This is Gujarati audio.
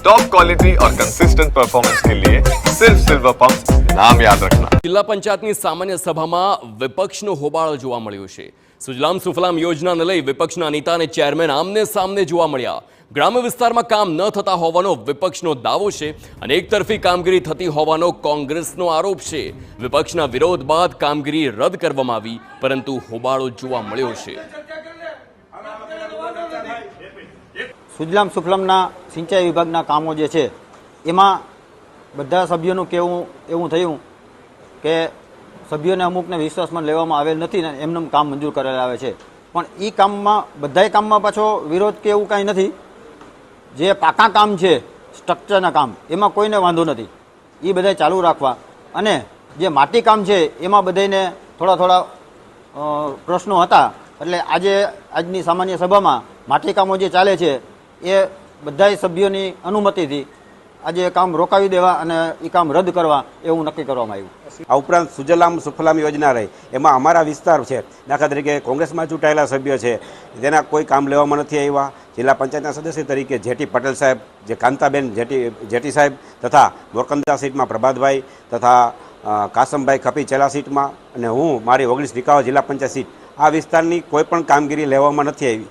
टॉप क्वालिटी और कंसिस्टेंट परफॉर्मेंस के लिए सिर्फ सिल्वर पंप नाम याद रखना। જિલ્લા પંચાયતની સામાન્ય સભામાં વિપક્ષનો હોબાળો જોવા મળ્યો છે। સુજલામ સુફલામ યોજનાને લઈ વિપક્ષના નેતા અને ચેરમેન આમને સામને જોવા મળ્યા। ગ્રામ્ય વિસ્તારમાં કામ ન થતા હોવાનો વિપક્ષનો દાવો છે અને એકતરફી કામગીરી થતી હોવાનો કોંગ્રેસનો આરોપ છે। વિપક્ષના વિરોધ બાદ કામગીરી રદ કરવામાં આવી, પરંતુ હોબાળો જોવા મળ્યો છે। સુજલામ સુફલામના સિંચાઈ વિભાગના કામો જે છે એમાં બધા સભ્યોનું કહેવું એવું થયું કે સભ્યોને અમુકને વિશ્વાસમાં લેવામાં આવેલ નથી ને એમનું કામ મંજૂર કરેલા આવે છે, પણ એ કામમાં બધાય કામમાં પાછો વિરોધ કે એવું કાંઈ નથી। જે પાકા કામ છે સ્ટ્રક્ચરના કામ એમાં કોઈને વાંધો નથી, એ બધાય ચાલુ રાખવા, અને જે માટી કામ છે એમાં બધાને થોડા પ્રશ્નો હતા, એટલે આજની સામાન્ય સભામાં માટી કામો જે ચાલે છે એ બધાય સભ્યોની અનુમતિથી આજે કામ રોકાવી દેવા અને એ કામ રદ કરવા એવું નક્કી કરવામાં આવ્યું। આ ઉપરાંત સુજલામ સુફલામ યોજના રહી, એમાં અમારા વિસ્તાર છે, દાખલા તરીકે કોંગ્રેસમાં ચૂંટાયેલા સભ્યો છે, તેના કોઈ કામ લેવામાં નથી આવ્યા। જિલ્લા પંચાયતના સદસ્ય તરીકે જેટી પટેલ સાહેબ, જે કાંતાબેન જેટી સાહેબ, તથા મોરકંદા સીટમાં પ્રભાતભાઈ, તથા કાસમભાઈ ખપી ચેલા સીટમાં, અને હું મારી 19 વિકાવા જિલ્લા પંચાયત સીટ, આ વિસ્તારની કોઈ પણ કામગીરી લેવામાં નથી આવી।